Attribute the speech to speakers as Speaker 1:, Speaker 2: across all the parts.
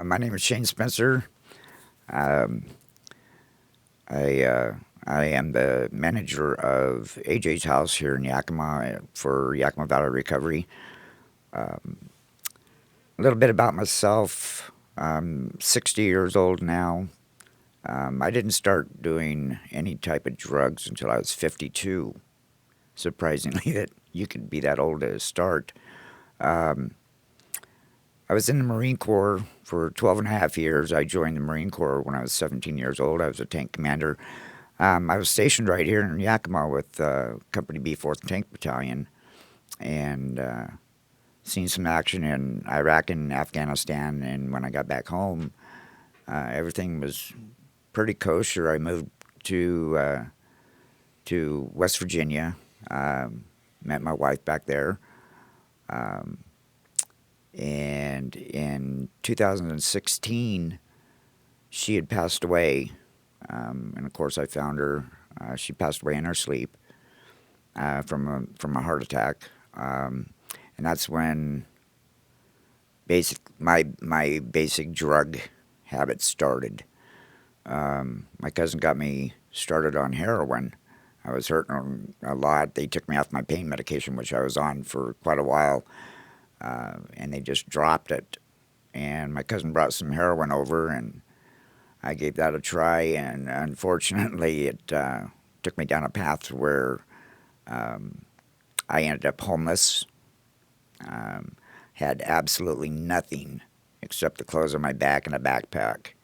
Speaker 1: My name is Shane Spencer. Um, I am the manager of AJ's house here in Yakima for Yakima Valley Recovery. Um, a little bit about myself. I'm 60 years old now. I didn't start doing any type of drugs until I was 52. Surprisingly, that you could be that old to start. Um, I was in the Marine Corps for 12 and a half years. I joined the Marine Corps when I was 17 years old. I was a tank commander. I was stationed right here in Yakima with Company B, 4th Tank Battalion, and seen some action in Iraq and Afghanistan. And when I got back home, everything was pretty kosher. I moved to West Virginia, met my wife back there, um, and in 2016, she had passed away. And of course, I found her. She passed away in her sleep from a heart attack, and that's when my basic drug habit started. My cousin got me started on heroin. I was hurting a lot. They took me off my pain medication, which I was on for quite a while, and they just dropped it. And my cousin brought some heroin over, and I gave that a try. And unfortunately, it took me down a path where um, I ended up homeless. Um, had absolutely nothing except the clothes on my back and a backpack.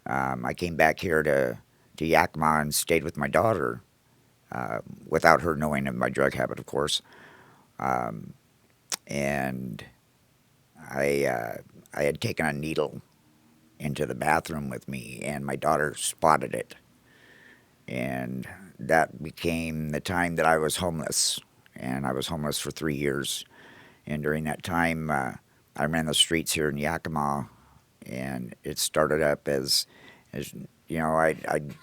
Speaker 1: I came back here to Yakima and stayed with my daughter without her knowing of my drug habit, of course. Um, and I had taken a needle into the bathroom with me, and my daughter spotted it. And that became the time that I was homeless. And I was homeless for 3 years. And during that time, I ran the streets here in Yakima, and it started up as I'd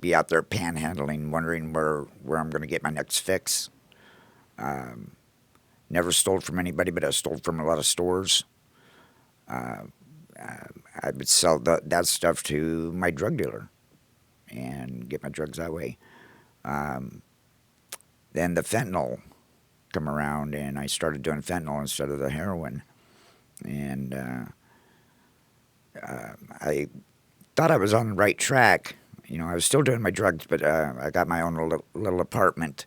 Speaker 1: be out there panhandling, wondering where I'm going to get my next fix. Um, Never stole from anybody, but I stole from a lot of stores. Uh, I would sell that stuff to my drug dealer and get my drugs that way. Um, then the fentanyl come around, and I started doing fentanyl instead of the heroin. And I thought I was on the right track. I was still doing my drugs, but I got my own little apartment.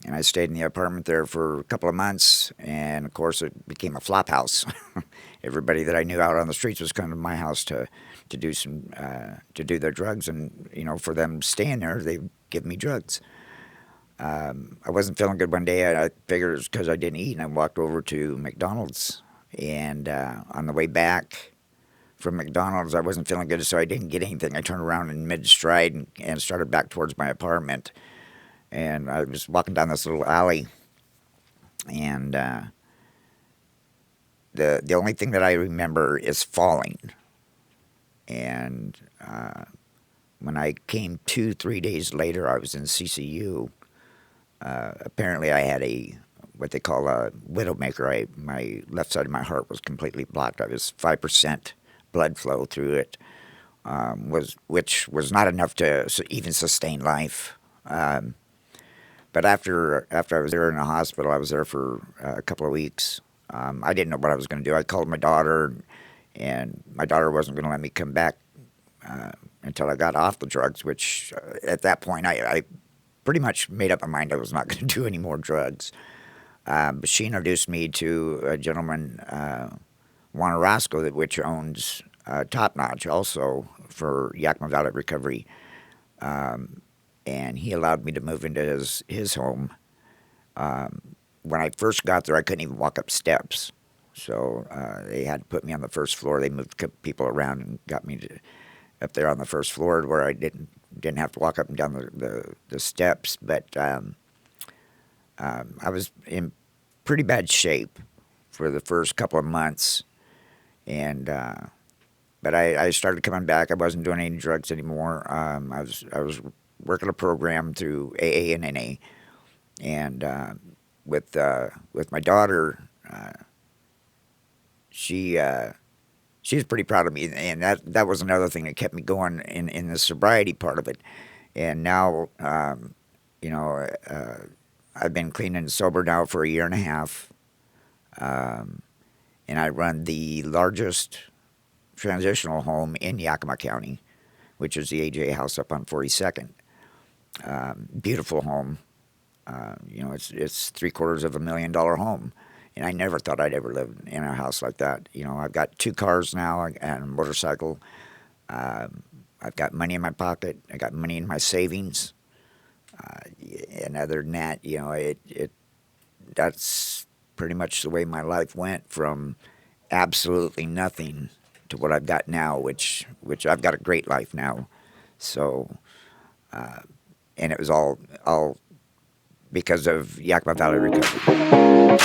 Speaker 1: And I stayed in the apartment there for a couple of months, and of course it became a flop house. Everybody that I knew out on the streets was coming to my house to do to do their drugs, and for them staying there, they give me drugs. I wasn't feeling good one day. I figured it was because I didn't eat, and I walked over to McDonald's. And on the way back from McDonald's, I wasn't feeling good, so I didn't get anything. I turned around in mid stride and started back towards my apartment. And I was walking down this little alley, and the only thing that I remember is falling. And when I came 3 days later, I was in CCU. Apparently, I had what they call a widowmaker. My left side of my heart was completely blocked. I was 5% blood flow through it, which was not enough to even sustain life. But after I was there in the hospital, I was there for a couple of weeks. I didn't know what I was going to do. I called my daughter, and my daughter wasn't going to let me come back until I got off the drugs, which at that point I pretty much made up my mind I was not going to do any more drugs. But she introduced me to a gentleman, Juan Orozco, which owns Top Notch also for Yakima Valley Recovery. And he allowed me to move into his home. When I first got there, I couldn't even walk up steps. So they had to put me on the first floor. They moved people around and got me up there on the first floor where I didn't have to walk up and down the steps. But I was in pretty bad shape for the first couple of months, and but I started coming back. I wasn't doing any drugs anymore. I was working a program through AA and NA, and with my daughter, she was pretty proud of me, and that was another thing that kept me going in the sobriety part of it. And now, you know, I've been clean and sober now for a year and a half, and I run the largest transitional home in Yakima County, which is the AJ House up on 42nd. Beautiful home. You know, it's $750,000 home, and I never thought I'd ever live in a house like that. You know, I've got 2 cars now and a motorcycle. I've got money in my pocket. I got money in my savings. And other than that, you know, that's pretty much the way my life went from absolutely nothing to what I've got now, which I've got a great life now. So, and it was all because of Yakima Valley Recovery.